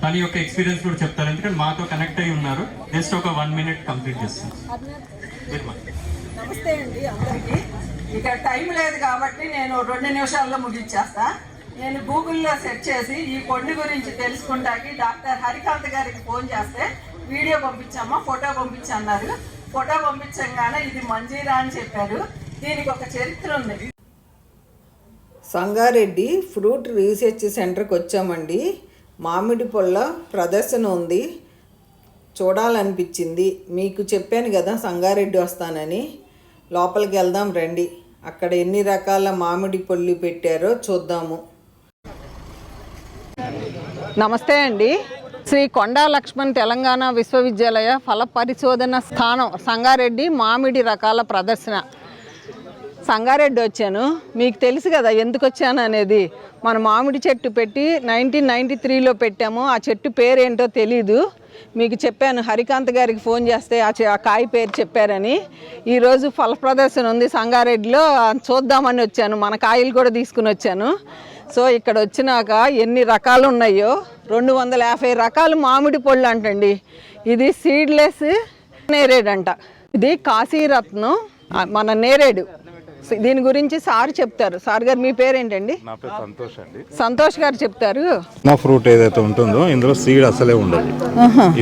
తన యొక్క ఎక్స్పీరియన్స్ కూడా చెప్తారు, ఎందుకంటే మాతో కనెక్ట్ అయి ఉన్నారు. జస్ట్ ఒక 1 minute కంప్లీట్ చేస్తాను. నమస్తే అండి అందరికీ. ఇక టైం లేదు కాబట్టి నేను 2 నిమిషాల్లో ముగించేస్తా. నేను గూగుల్లో సెర్చ్ చేసి ఈ కొండ గురించి తెలుసుకుంటాకి డాక్టర్ హరికాంత్ గారికి ఫోన్ చేస్తే వీడియో పంపించమ్మా, ఫోటో పంపించన్నారు. ఫోటో పంపించంగానే ఇది మంజీరా అని చెప్పారు. దీనికి ఒక చరిత్ర ఉంది. సంగారెడ్డి ఫ్రూట్ రీసెర్చ్ సెంటర్కి వచ్చామండి. మామిడి పళ్ళ ప్రదర్శన ఉంది, చూడాలనిపించింది. మీకు చెప్పాను కదా సంగారెడ్డి వస్తానని. లోపలికి వెళ్దాం రండి. అక్కడ ఎన్ని రకాల మామిడి పళ్ళు పెట్టారో చూద్దాము. నమస్తే అండి. శ్రీ కొండా లక్ష్మణ్ తెలంగాణ విశ్వవిద్యాలయ ఫల పరిశోధన స్థానం సంగారెడ్డి మామిడి రకాల ప్రదర్శన. సంగారెడ్డి వచ్చాను. మీకు తెలుసు కదా ఎందుకు వచ్చాను అనేది. మన మామిడి చెట్టు పెట్టి 1993లో పెట్టాము. ఆ చెట్టు పేరు ఏంటో తెలీదు. మీకు చెప్పాను, హరికాంత్ గారికి ఫోన్ చేస్తే ఆ కాయ పేరు చెప్పారని. ఈరోజు ఫల ప్రదర్శన ఉంది సంగారెడ్డిలో, చూద్దామని వచ్చాను. మన కాయలు కూడా తీసుకుని వచ్చాను. సో ఇక్కడ వచ్చినాక ఎన్ని రకాలు ఉన్నాయో, 250 రకాలు మామిడి పళ్ళు అంటండి. ఇది సీడ్లెస్ నేరేడు అంట. ఇది కాశీరత్నం మన నేరేడు. దీని గురించి సార్ చెప్తారు. సార్ గారు మీ పేరేంటండి? నా పేరు సంతోష్ అండి. సంతోష్ గారు చెప్తారు. మా ఫ్రూట్ ఏదైతే ఉంటుందో ఇందులో సీడ్ అసలే ఉండదు.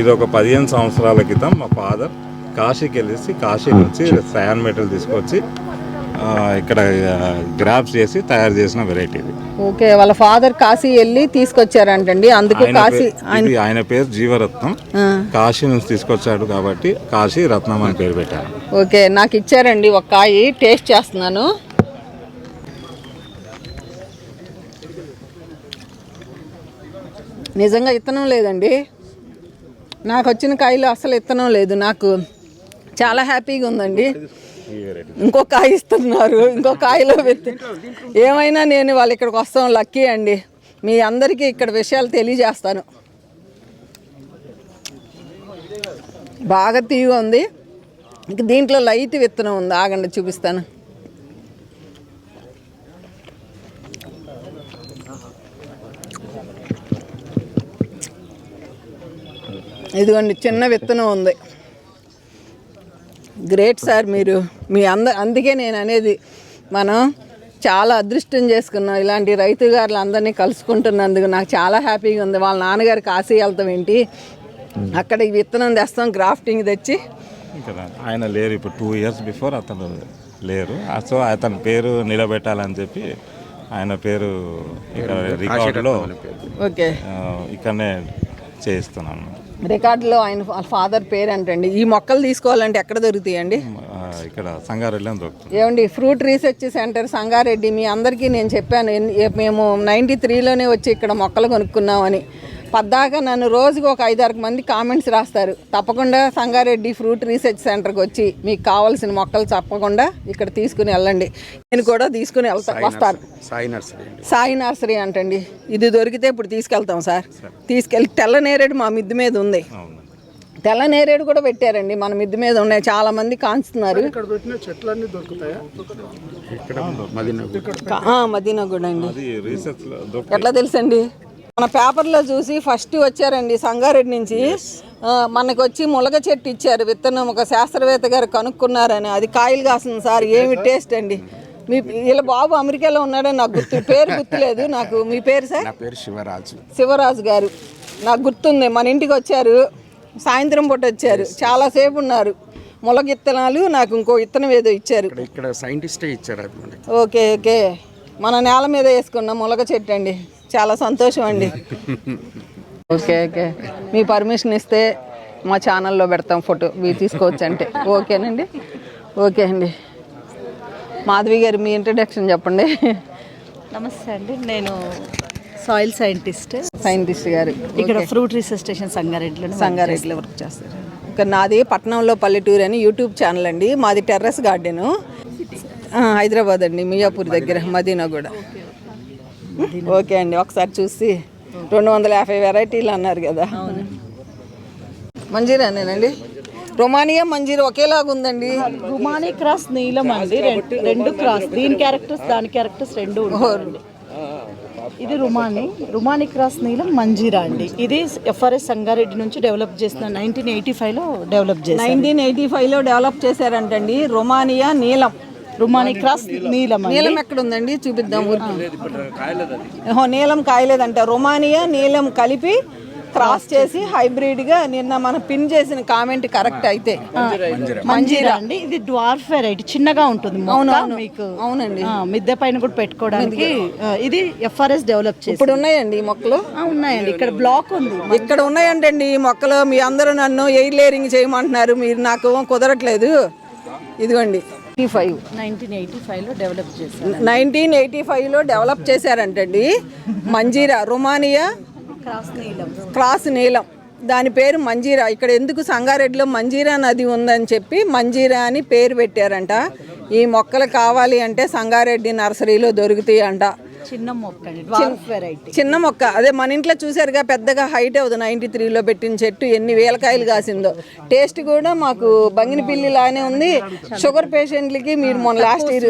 ఇది ఒక 15 సంవత్సరాల క్రితం మా ఫాదర్ కాశీకి వెళ్ళేసి కాశీ నుంచి సయాన్ మెటల్ తీసుకొచ్చి ఇక్కడ గ్రాప్స్ చేసి తయారు చేసిన వెరైటీ ఇది. ఓకే, వాళ్ళ ఫాదర్ కాశీ వెళ్ళి తీసుకొచ్చారంటండి. అందుకు కాశీ ఆయన పేరు జీవరత్నం. కాశీ నుంచి తీసుకొచ్చాడు కాబట్టి కాశీ రత్నం అని పేరు పెట్టారు. ఓకే, నాకు ఇచ్చారండి ఒక కాయ, టేస్ట్ చేస్తున్నాను. నిజంగా ఇత్తనం లేదండి. నాకు వచ్చిన కాయలు అసలు ఇత్తనం లేదు. నాకు చాలా హ్యాపీగా ఉందండి. ఇంకో కాయ ఇస్తున్నారు, ఇంకో కాయలో ఏమైనా నేను వాళ్ళు ఇక్కడికి వస్తాం లక్కీ అండి. మీ అందరికీ ఇక్కడ విషయాలు తెలియజేస్తాను. బాగా తీయగా ఉంది. ఇంక దీంట్లో లైట్ విత్తనం ఉంది, ఆగండి చూపిస్తాను. ఇదిగోండి చిన్న విత్తనం ఉంది. గ్రేట్ సార్, మీరు మీ అందుకే నేను అనేది మనం చాలా అదృష్టం చేసుకున్నాం. ఇలాంటి రైతు గారులు అందరినీ కలుసుకుంటున్నందుకు నాకు చాలా హ్యాపీగా ఉంది. వాళ్ళ నాన్నగారికి కాశీ వెళ్తాం ఏంటి, అక్కడ ఈ విత్తనం తెస్తాం, గ్రాఫ్టింగ్ తెచ్చి. ఆయన లేరు, ఇప్పుడు 2 years బిఫోర్ అతను లేరు. సో అతని పేరు నిలబెట్టాలని చెప్పి ఆయన పేరు ఇక్కడ రికార్డులో ఓకే ఇక్కడనే చేయిస్తున్నాను. రికార్డులో ఆయన ఫాదర్ పేరు అంటండి. ఈ మొక్కలు తీసుకోవాలంటే ఎక్కడ దొరుకుతాయండి? ఇక్కడ సంగారెడ్డిలో దొరుకుతుంది. ఏమండి, ఫ్రూట్ రీసెర్చ్ సెంటర్ సంగారెడ్డి. మీ అందరికీ నేను చెప్పాను, మేము 93లోనే వచ్చి ఇక్కడ మొక్కలు కొనుక్కున్నామని. పద్దాక నన్ను రోజుకు ఒక 5-6 మంది కామెంట్స్ రాస్తారు. తప్పకుండా సంగారెడ్డి ఫ్రూట్ రీసెర్చ్ సెంటర్కి వచ్చి మీకు కావాల్సిన మొక్కలు తప్పకుండా ఇక్కడ తీసుకుని వెళ్ళండి. నేను కూడా తీసుకుని వస్తాను. సాయి నర్సరీ అంటండి. ఇది దొరికితే ఇప్పుడు తీసుకెళ్తాం సార్. తీసుకెళ్ళి తెల్ల నేరేడు మా మిద్ది మీద ఉంది. తెల్ల నేరేడు కూడా పెట్టారండి, మన మిద్ది మీద ఉన్నాయి. చాలా మంది కాంచుతున్నారు. మదీనాగూడ అండి. ఎట్లా తెలుసండి? మన పేపర్లో చూసి ఫస్ట్ వచ్చారండి సంగారెడ్డి నుంచి. మనకు వచ్చి ములగ చెట్టు ఇచ్చారు విత్తనం, ఒక శాస్త్రవేత్త గారు కనుక్కున్నారని. అది కాయలు కాస్తుంది సార్. ఏమి టేస్ట్ అండి. మీ వీళ్ళ బాబు అమెరికాలో ఉన్నాడని నాకు పేరు గుర్తులేదు నాకు. మీ పేరు సార్? నా పేరు శివరాజు. శివరాజు గారు నాకు గుర్తుంది. మన ఇంటికి వచ్చారు, సాయంత్రం పూట వచ్చారు, చాలాసేపు ఉన్నారు. ములగ విత్తనాలు నాకు ఇంకో విత్తనం ఏదో ఇచ్చారు. ఇక్కడ సైంటిస్టే ఇచ్చారు. ఓకే ఓకే, మన నేల మీద వేసుకున్న ములగ చెట్టు అండి. చాలా సంతోషం అండి. ఓకే ఓకే, మీ పర్మిషన్ ఇస్తే మా ఛానల్లో పెడతాం ఫోటో, మీరు తీసుకోవచ్చు అంటే. ఓకేనండి. ఓకే అండి. మాధవి గారు మీ ఇంట్రడక్షన్ చెప్పండి. నమస్తే అండి, నేను సాయిల్ సైంటిస్ట్ గారు. ఇక్కడ ఫ్రూట్ రీసెర్చ్ స్టేషన్ సంగారెడ్డిలో వర్క్ చేస్తారు. ఇక్కడ నాది పట్నంలో పల్లెటూరు అని యూట్యూబ్ ఛానల్ అండి. మాది టెర్రస్ గార్డెను, హైదరాబాద్ అండి, మియాపూర్ దగ్గర మదీనాగూడ. ఓకే అండి, ఒకసారి చూసి 250 వెరైటీలు అన్నారు కదా. మంజీరానేనండి. రొమానియా మంజీరా ఒకేలాగా ఉందండి. రుమానీ క్రాస్ నీలం అండి, రెండు క్రాస్. దీని క్యారెక్టర్స్ దాని క్యారెక్టర్స్ రెండు. ఇది రుమాని క్రాస్ నీలం మంజీరా అండి. ఇది ఎఫ్ఆర్ఎస్ సంగారెడ్డి నుంచి డెవలప్ చేసిన 1985లో డెవలప్ చేశారు. 1985లో డెవలప్ చేశారంటండి. రుమాని క్రాస్ నీలం. నీలం ఎక్కడ ఉందండి చూపిద్దాం. నీలం కాయలేదంట. రొమానియా నీలం కలిపి క్రాస్ చేసి హైబ్రిడ్ గా నిన్న మనం పిన్ చేసిన కామెంట్ కరెక్ట్ అయితే మంజీరా అండి. ఇది డ్వార్ఫ్ వెరైటీ, చిన్నగా ఉంటుంది. మీకు అవునండి, మిద్దె పైన కూడా పెట్టుకోవడానికి. ఇది ఎఫ్ఆర్ఎస్ డెవలప్ చేసి. ఇప్పుడు ఉన్నాయండి ఈ మొక్కలు. ఉన్నాయండి, ఇక్కడ బ్లాక్ ఉంది. ఇక్కడ ఉన్నాయంటండి ఈ మొక్కలు. మీ అందరూ నన్ను ఎయిర్ లేయరింగ్ చేయమంటున్నారు, మీరు నాకు కుదరట్లేదు. ఇదిగోండి 1985లో డెవలప్ చేశారు. 1985లో డెవలప్ చేశారంటండి. మంజీరా రొమానియా క్రాస్ నీలం, దాని పేరు మంజీరా. ఇక్కడ ఎందుకు సంగారెడ్డిలో మంజీరా నది ఉందని చెప్పి మంజీరా అని పేరు పెట్టారంట. ఈ మొక్కలు కావాలి అంటే సంగారెడ్డి నర్సరీలో దొరుకుతాయి అంట. చిన్న మొక్క అదే మన ఇంట్లో చూసారుగా, పెద్దగా హైట్ అవ్వదు. 93లో పెట్టిన చెట్టు ఎన్ని వేల కాయలు కాసిందో. టేస్ట్ కూడా మాకు బంగినపిల్లి లానే ఉంది. షుగర్ పేషెంట్లకి మీరు మొన్న లాస్ట్ ఇయర్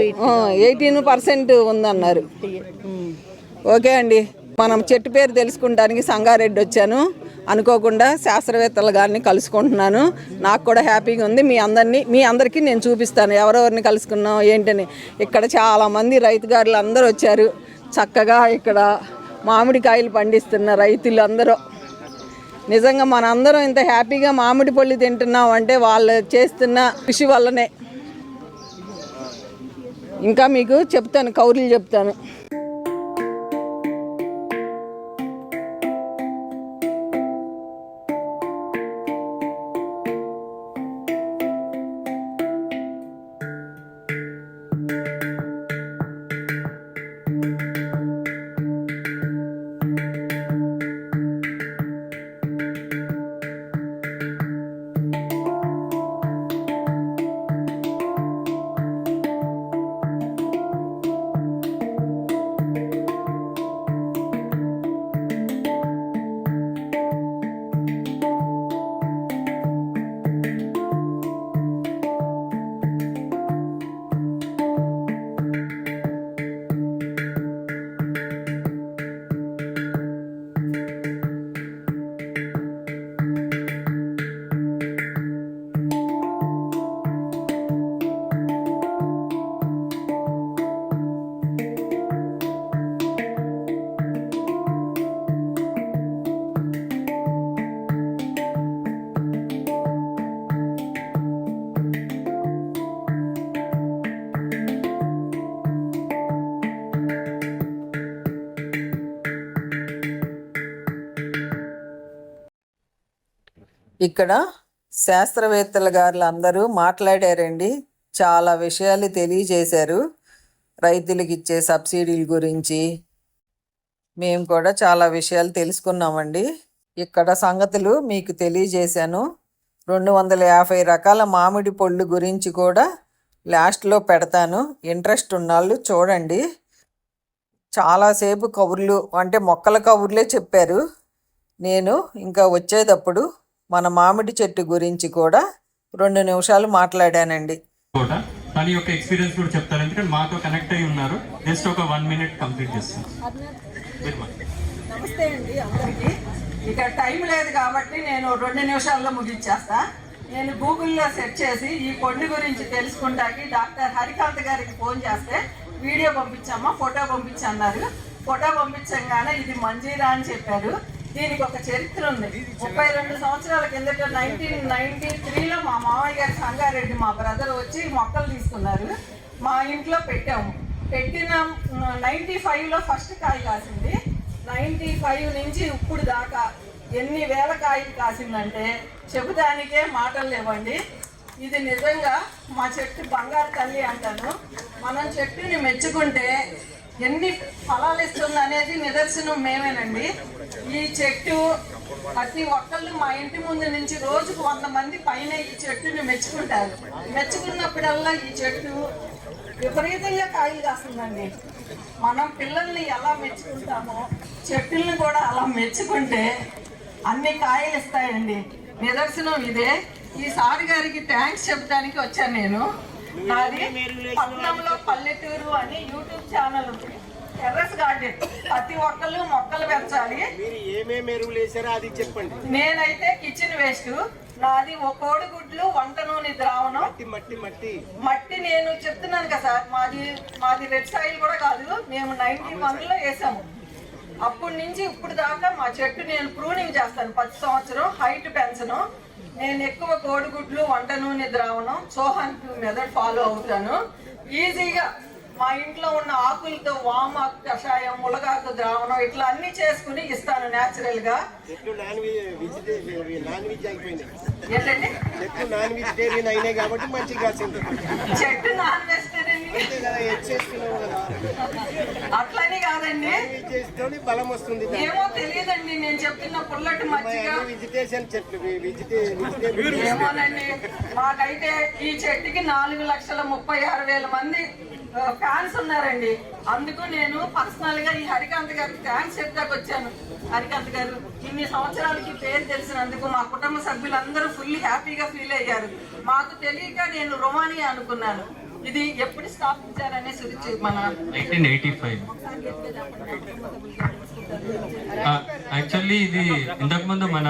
18% ఉందన్నారు. ఓకే అండి, మనం చెట్టు పేరు తెలుసుకుంటానికి సంగారెడ్డి వచ్చాను. అనుకోకుండా శాస్త్రవేత్తలు గారిని కలుసుకుంటున్నాను. నాకు కూడా హ్యాపీగా ఉంది. మీ అందరికీ నేను చూపిస్తాను ఎవరెవరిని కలుసుకున్నాం ఏంటని. ఇక్కడ చాలామంది రైతుగారులు అందరూ వచ్చారు. చక్కగా ఇక్కడ మామిడికాయలు పండిస్తున్న రైతులు అందరూ. నిజంగా మనందరం ఇంత హ్యాపీగా మామిడి పళ్ళు తింటున్నాం అంటే వాళ్ళు చేస్తున్న కృషి వల్లనే. ఇంకా మీకు చెప్తాను, కౌరులు చెప్తాను. ఇక్కడ శాస్త్రవేత్తల గారులు అందరూ మాట్లాడారండి. చాలా విషయాలు తెలియజేశారు. రైతులకు ఇచ్చే సబ్సిడీల గురించి మేము కూడా చాలా విషయాలు తెలుసుకున్నామండి. ఇక్కడ సంగతులు మీకు తెలియజేశాను. 250 రకాల మామిడి పళ్ళు గురించి కూడా లాస్ట్లో పెడతాను. ఇంట్రెస్ట్ ఉన్నవాళ్ళు చూడండి. చాలాసేపు కబుర్లు అంటే మొక్కల కబుర్లే చెప్పారు. నేను ఇంకా వచ్చేటప్పుడు మన మామిడి చెట్టు గురించి కూడా 2 నిమిషాలు మాట్లాడానండి. తన యొక్క ఎక్స్పీరియన్స్ కూడా చెప్తారు, ఎందుకంటే మాతో కనెక్ట్ అయి ఉన్నారు. జస్ట్ ఒక 1 మినిట్ కంప్లీట్ చేస్తాను. నమస్తే అండి అందరికీ. ఇక్కడ టైం లేదు కాబట్టి నేను 2 నిమిషాల్లో ముగించేస్తా. నేను గూగుల్లో సెర్చ్ చేసి ఈ పండు గురించి తెలుసుకుంటాకి డాక్టర్ హరికాంత్ గారికి ఫోన్ చేస్తే వీడియో పంపించమ్మా, ఫోటో పంపించన్నారు. ఫోటో పంపించగానే ఇది మంజీరా అని చెప్పారు. దీనికి ఒక చరిత్ర ఉంది. 32 సంవత్సరాల కిందట 1993లో మా మామయ్య గారి సంగారెడ్డి మా బ్రదర్ వచ్చి మొక్కలు తీసుకున్నారు. మా ఇంట్లో పెట్టాము. పెట్టిన 95లో ఫస్ట్ కాయ కాసింది. 95 నుంచి ఇప్పుడు దాకా ఎన్ని వేల కాయలు కాసిందంటే చెబుతానికే మాటలు లేవండి. ఇది నిజంగా మా చెట్టు బంగారు తల్లి అంటాను. మనం చెట్టుని మెచ్చుకుంటే ఎన్ని ఫలాలు ఇస్తుంది అనేది నిదర్శనం మేమేనండి. ఈ చెట్టు ప్రతి ఒక్కళ్ళు మా ఇంటి ముందు నుంచి రోజుకు 100 మంది పైన ఈ చెట్టుని మెచ్చుకుంటారు. మెచ్చుకున్నప్పుడల్లా ఈ చెట్టు విపరీతంగా కాయలు కాస్తుందండి. మనం పిల్లల్ని ఎలా మెచ్చుకుంటామో చెట్టుల్ని కూడా అలా మెచ్చుకుంటే అన్ని కాయలు ఇస్తాయండి. నిదర్శనం ఇదే. ఈ సార్ గారికి థ్యాంక్స్ చెప్పడానికి వచ్చాను నేను. నాది పట్నంలో పల్లెటూరు అని యూట్యూబ్ ఛానల్ ఉంది. Terrace garden. ప్రతి ఒక్కళ్ళు మొక్కలు పెంచాలి. మీరు ఏమేమి ఎరువులు వేసారో అది చెప్పండి. నేనైతే కిచెన్ వేస్ట్, నాది ఒక కోడిగుడ్లు, వంట నూనె ద్రావణం, మట్టి మట్టి మట్టి. నేను చెప్తున్నాను కదా సార్, మాది రెడ్ సాయిల్ కూడా కాదు, మేము 91లో వేసాము. అప్పటి నుంచి ఇప్పుడు దాకా మా చెట్టు నేను ప్రూనింగ్ చేస్తాను. 10 సంవత్సరం హైట్ పెంచను. నేను ఎక్కువ కోడిగుడ్లు, వంట నూనె ద్రావణం, సోహాన్ మెథడ్ ఫాలో అవుతాను. ఈజీగా మా ఇంట్లో ఉన్న ఆకులతో వామాకు కషాయం, ములగాకు ద్రావణం ఇట్లా అన్ని చేసుకుని ఇస్తాను న్యాచురల్ గా. చెట్లు నాన్ వెజ్ అయిపోయింది. ఏంటండి? చెట్లు నాన్ వెజిటేరియన్ అయినాయి కాబట్టి మంచిగా కాసింది. చెట్టు నాన్ వెజిటేరియన్ అట్లని కాదండి, చేస్తే బలం వస్తుంది. ఏమో తెలియదండి. నేను చెప్తున్న పుల్లటి మజ్జిగ వెజిటేషన్ చెట్లు ఏమోనండి. మాకైతే ఈ చెట్టుకి 4,36,000 మంది ఫ్యాన్స్ ఉన్నారండి. అందుకు నేను పర్సనల్ గా ఈ హరికాంత్ గారికి థ్యాంక్స్ చెప్తాకు వచ్చాను. హరికాంత్ గారు ఇన్ని సంవత్సరాలకి పేరు తెలిసినందుకు మా కుటుంబ సభ్యులందరూ ఫుల్ హ్యాపీగా ఫీల్ అయ్యారు. మాకు తెలియక నేను రొమానియా అనుకున్నాను. ఇది ఎప్పుడు స్థాపించారనే సురుచి మన 1985. యాక్చువల్లీ ఇది ఇంతకు ముందు మన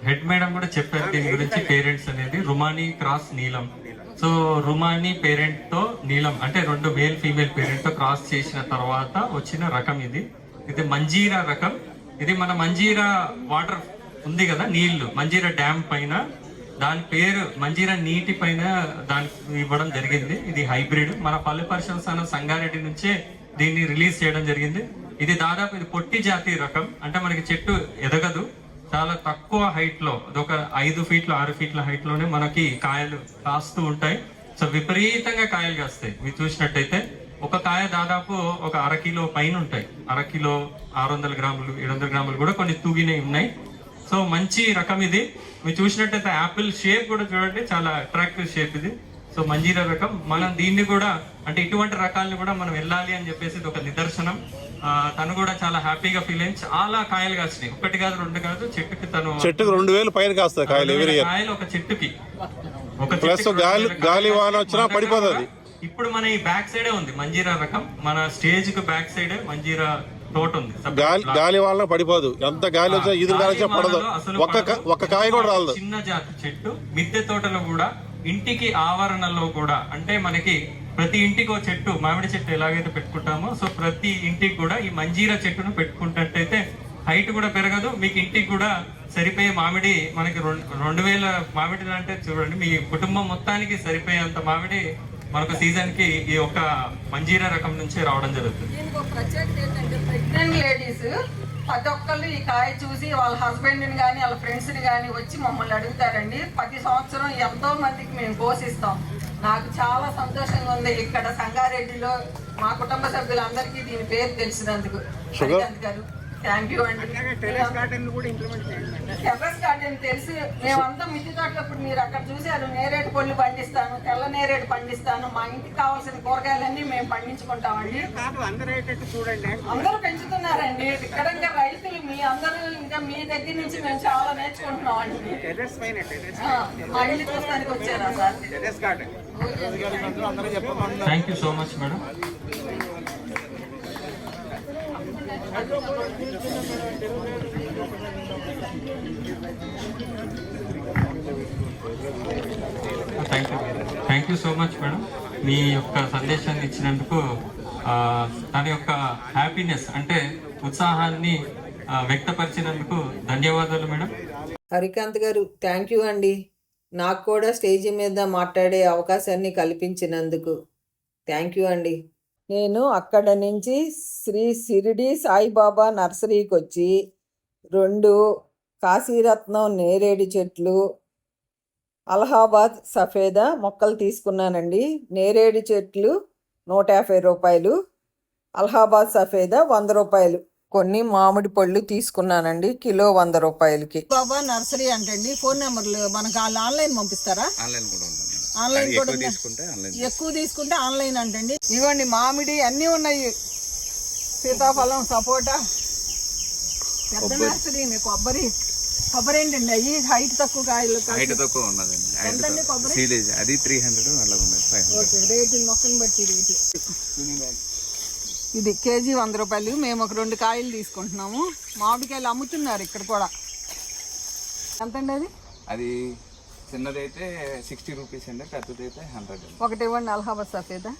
హెడ్ మేడం కూడా చెప్పారు దీని గురించి. పేరెంట్స్ అనేది రుమానీ క్రాస్ నీలం. సో రుమానీ పేరెంట్ తో నీలం అంటే 2 మేల్ ఫీమేల్ పేరెంట్ తో క్రాస్ చేసిన తర్వాత వచ్చిన రకం ఇది. ఇది మంజీరా రకం. ఇది మన మంజీరా వాటర్ ఉంది కదా, నీళ్లు మంజీరా డ్యామ్ పైన, దాని పేరు మంజీరా నీటి పైన దానికి ఇవ్వడం జరిగింది. ఇది హైబ్రిడ్. మన పల్లె పరిశ్రమ సంగారెడ్డి నుంచే దీన్ని రిలీజ్ చేయడం జరిగింది. ఇది దాదాపు ఇది పొట్టి జాతి రకం. అంటే మనకి చెట్టు ఎదగదు, చాలా తక్కువ హైట్ లో, అదొక 5 ఫీట్ల 6 ఫీట్ల హైట్ లోనే మనకి కాయలు కాస్తూ ఉంటాయి. సో విపరీతంగా కాయలు కాస్తాయి. మీరు చూసినట్టయితే ఒక కాయ దాదాపు ఒక 1/2 కిలో పైన ఉంటాయి. 1/2 కిలో 600 గ్రాములు 700 గ్రాములు కూడా కొన్ని తూగినవి ఉన్నాయి. సో మంచి రకం ఇది. మీరు చూసినట్టయితే యాపిల్ షేప్ కూడా చూడండి, చాలా అట్రాక్టివ్ షేప్ ఇది. సో మంజీరా రకం. మనం దీన్ని కూడా అంటే ఇటువంటి రకాలను కూడా మనం వెళ్ళాలి అని చెప్పేసి ఇది ఒక నిదర్శనం. తను కూడా చాలా హ్యాపీగా ఫీల్ అయింది. చాలా కాయలు కాసినాయి, 1 కాదు 2 కాదు. చెట్టుకి 2000 పైన కాస్తాయి కాయలు. కాయలు ఒక చెట్టుకి గాలి వాన వచ్చినా పడిపోతుంది. ఇప్పుడు మన ఈ బ్యాక్ సైడే ఉంది మంజీరా రకం. మన స్టేజ్ కు బ్యాక్ సైడ్ మంజీరా తోట ఉంది. గాలి వాళ్ళ పడిపోదు, ఎంత గాలి వచ్చినా ఈదురు పడదు, ఒక్క కాయ కూడా రాదు. చిన్న జాతి చెట్టు. మిద్దె తోటలో కూడా ఇంటికి ఆవరణలో కూడా అంటే మనకి ప్రతి ఇంటికి ఒక చెట్టు, మామిడి చెట్టు ఎలాగైతే పెట్టుకుంటామో సో ప్రతి ఇంటికి కూడా ఈ మంజీరా చెట్టును పెట్టుకుంటే హైట్ కూడా పెరగదు, మీకు ఇంటికి కూడా సరిపోయే మామిడి. మనకి 2000 మామిడి అంటే చూడండి, మీ కుటుంబం మొత్తానికి సరిపోయేంత మామిడి మనకు సీజన్ కి ఈ ఒక్క మంజీరా రకం నుంచి రావడం జరుగుతుంది. దీనికి ఒక ప్రత్యేకత ఏంటంటే ప్రెగ్నెంట్ లేడీస్ ప్రతి ఒక్కళ్ళు ఈ కాయ చూసి వాళ్ళ హస్బెండ్ ని కానీ వాళ్ళ ఫ్రెండ్స్ ని కానీ వచ్చి మమ్మల్ని అడుగుతారండి. ప్రతి సంవత్సరం ఎంతో మందికి మేము పోషిస్తాం. నాకు చాలా సంతోషంగా ఉంది. ఇక్కడ సంగారెడ్డిలో మా కుటుంబ సభ్యులందరికీ దీని పేరు తెలిసినందుకు హరికాంత్ గారు థ్యాంక్ యూ అండి. టెర్రస్ గార్డెన్ తెలిసి మేమంతా మిద్దె తోటలప్పుడు మీరు అక్కడ చూసారు. నేరేడు పళ్ళు పండిస్తాను, తెల్ల నేరేడు పండిస్తాను. మా ఇంటికి కావాల్సిన కూరగాయలన్నీ మేము పండించుకుంటామండి. అందరూ పెంచుతున్నారండి. ఇక్కడ ఇంకా రైతులు మీ అందరూ ఇంకా మీ దగ్గర నుంచి మేము చాలా నేర్చుకుంటున్నాం అండి. మా ఇంటి చూస్తానికి వచ్చారా sir? Thank you so much madam. Thank you so much madam. మీ యొక్క సందేశాన్ని ఇచ్చినందుకు తన యొక్క హ్యాపీనెస్ అంటే ఉత్సాహాన్ని వ్యక్తపరిచినందుకు ధన్యవాదాలు మేడం. హరికాంత్ గారు థ్యాంక్ యూ అండి. నాకు కూడా స్టేజ్ మీద మాట్లాడే అవకాశాన్ని కల్పించినందుకు థ్యాంక్ యూ అండి. నేను అక్కడ నుంచి శ్రీ షిరిడి సాయిబాబా నర్సరీకి వచ్చి 2 కాశీరత్నం నేరేడు చెట్లు, అలహాబాద్ సఫేదా మొక్కలు తీసుకున్నానండి. నేరేడు చెట్లు 150 రూపాయలు, అలహాబాద్ సఫేదా 100 రూపాయలు. కొన్ని మామిడి పళ్ళు తీసుకున్నానండి, కిలో 100 రూపాయలకి. బాబా నర్సరీ అంటండి. ఫోన్ నెంబర్లు మనకు ఆన్లైన్ పంపిస్తారా? ఆన్లైన్ కూడా ఎక్కువ తీసుకుంటే ఆన్లైన్ అంటండి. ఇవ్వండి మామిడి అన్నీ ఉన్నాయి, సీతాఫలం, సపోటా, పెద్ద నర్సరీ. కొబ్బరి ఏంటండి అవి హైట్ తక్కువ కాయలు తక్కువ ఉన్నదండి. ఎంతండి కొబ్బరి? అది 300 అలా ఉన్నది. ఓకే, రేటు మొక్కను బట్టి రేటు. ఇది కేజీ 100 రూపాయలు. మేము ఒక 2 కాయలు తీసుకుంటున్నాము. మామిడికాయలు అమ్ముతున్నారు ఇక్కడ కూడా. ఎంతండి అది? అది చిన్నదైతే 60 రూపీస్ అండి, పెద్దదైతే 100 ఒకటి ఇవ్వండి. అలహాబాద్ సఫేదా.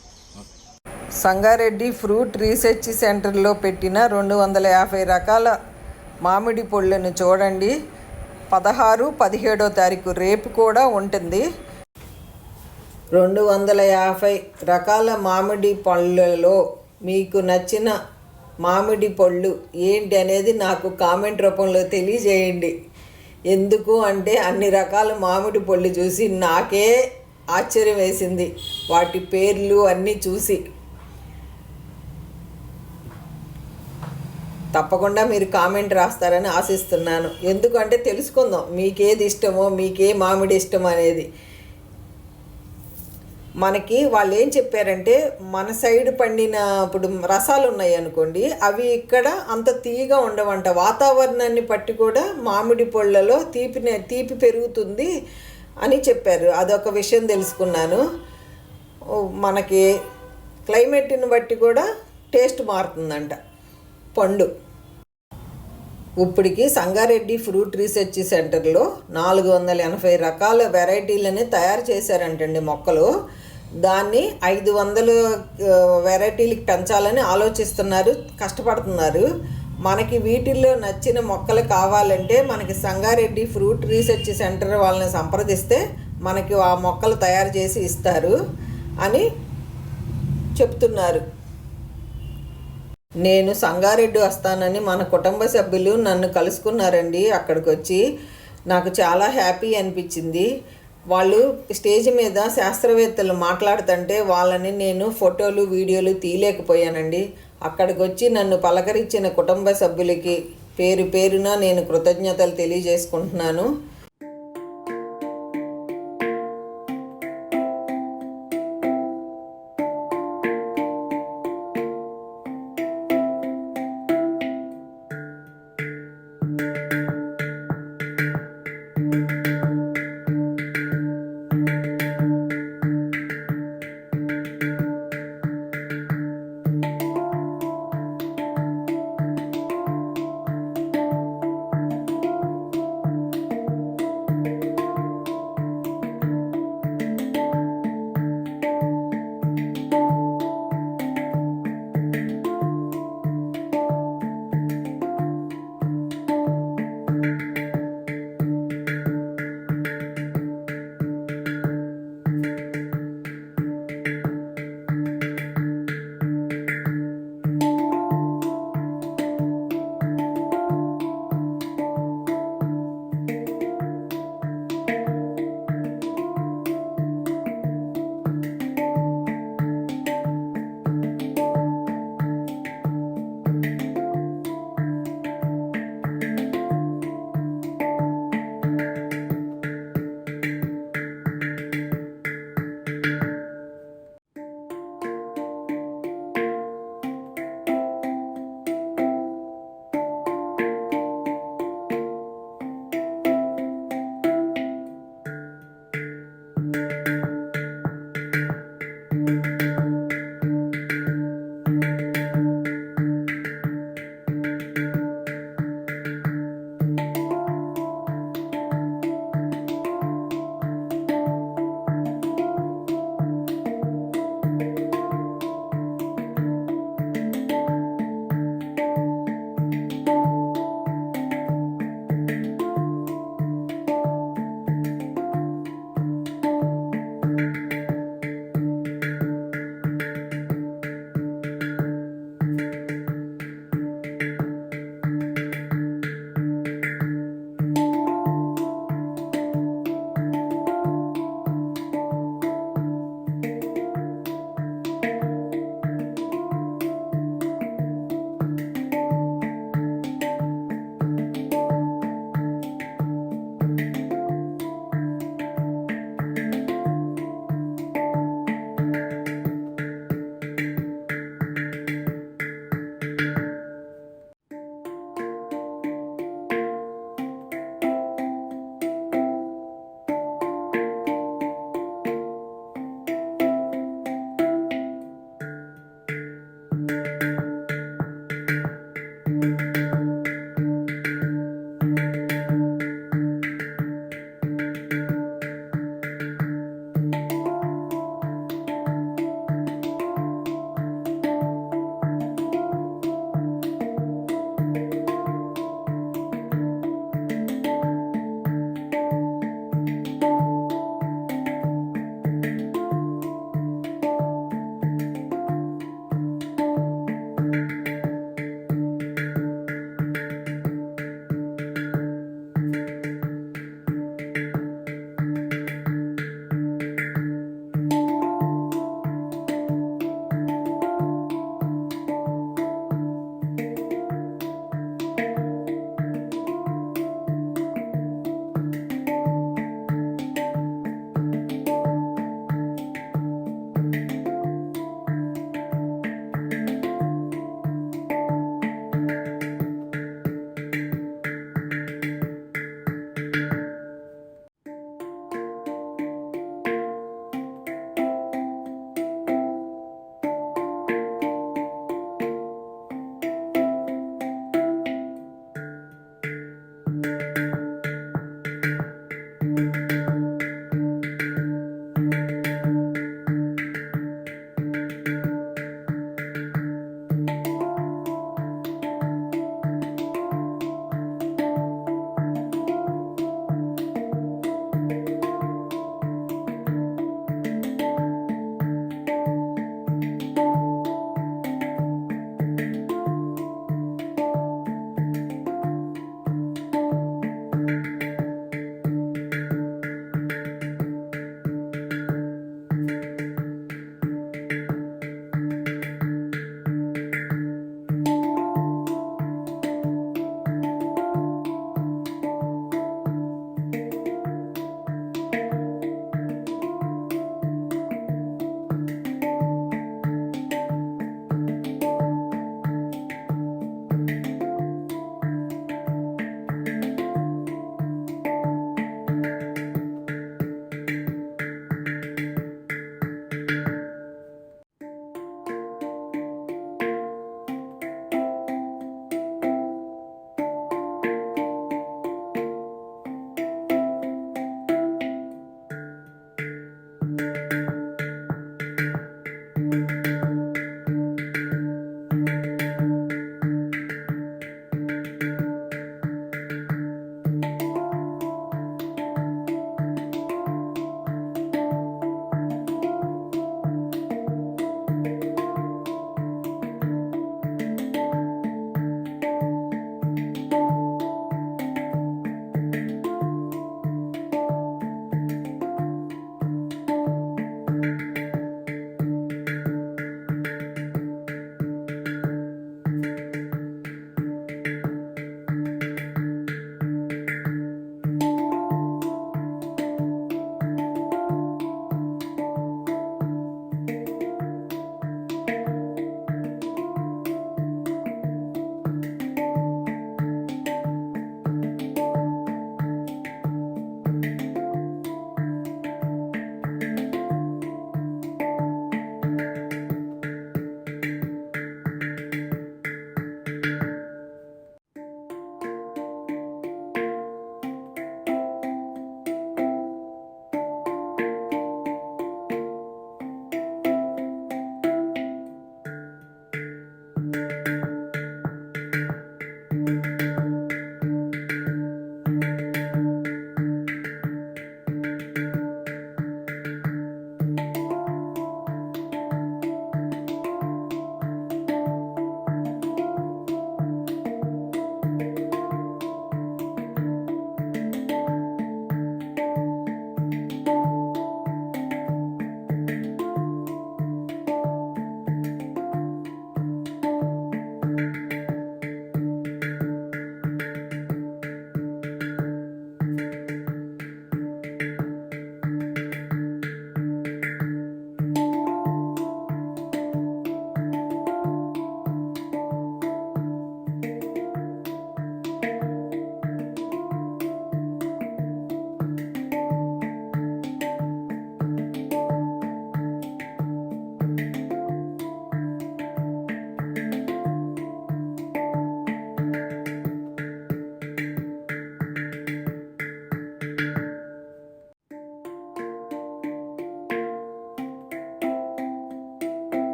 సంగారెడ్డి ఫ్రూట్ రీసెర్చ్ సెంటర్లో పెట్టిన 250 రకాల మామిడి పళ్ళను చూడండి. 16, 17వ తారీఖు రేపు కూడా ఉంటుంది. 250 రకాల మామిడి పళ్ళలో మీకు నచ్చిన మామిడి పళ్ళు ఏంటి అనేది నాకు కామెంట్ రూపంలో తెలియజేయండి. ఎందుకు అంటే అన్ని రకాల మామిడి పళ్ళు చూసి నాకే ఆశ్చర్యం వేసింది, వాటి పేర్లు అన్నీ చూసి. తప్పకుండా మీరు కామెంట్ రాస్తారని ఆశిస్తున్నాను. ఎందుకంటే తెలుసుకుందాం మీకేది ఇష్టమో, మీకే మామిడి ఇష్టం అనేది. మనకి వాళ్ళు ఏం చెప్పారంటే, మన సైడ్ పండిన ఇప్పుడు రసాలు ఉన్నాయి అనుకోండి, అవి ఇక్కడ అంత తీయగా ఉండవంట. వాతావరణాన్ని బట్టి కూడా మామిడి పళ్ళలో తీపి పెరుగుతుంది అని చెప్పారు. అదొక విషయం తెలుసుకున్నాను. మనకి క్లైమేట్ని బట్టి కూడా టేస్ట్ మారుతుందంట పండు. ఇప్పటికి సంగారెడ్డి ఫ్రూట్ రీసెర్చ్ సెంటర్లో 480 రకాల వెరైటీలని తయారు చేశారంటండి మొక్కలు. దాన్ని 500 వెరైటీలకి పెంచాలని ఆలోచిస్తున్నారు, కష్టపడుతున్నారు. మనకి వీటిల్లో నచ్చిన మొక్కలు కావాలంటే మనకి సంగారెడ్డి ఫ్రూట్ రీసెర్చ్ సెంటర్ వాళ్ళని సంప్రదిస్తే మనకి ఆ మొక్కలు తయారు చేసి ఇస్తారు అని చెప్తున్నారు. నేను సంగారెడ్డి వస్తానని మన కుటుంబ సభ్యులు నన్ను కలుసుకున్నారండి. అక్కడికి వచ్చి నాకు చాలా హ్యాపీ అనిపించింది. వాళ్ళు స్టేజ్ మీద శాస్త్రవేత్తలు మాట్లాడుతుంటే వాళ్ళని నేను ఫోటోలు వీడియోలు తీయలేకపోయానండి. అక్కడికి వచ్చి నన్ను పలకరించిన కుటుంబ సభ్యులకి పేరు పేరున నేను కృతజ్ఞతలు తెలియజేసుకుంటున్నాను.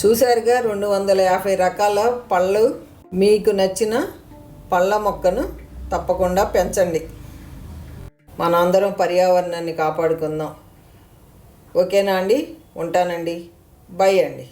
చూసారుగా 250 రకాల పళ్ళు. మీకు నచ్చిన పళ్ళ మొక్కను తప్పకుండా పెంచండి. మనందరం పర్యావరణాన్ని కాపాడుకుందాం. ఓకేనా అండి? ఉంటానండి. బై అండి.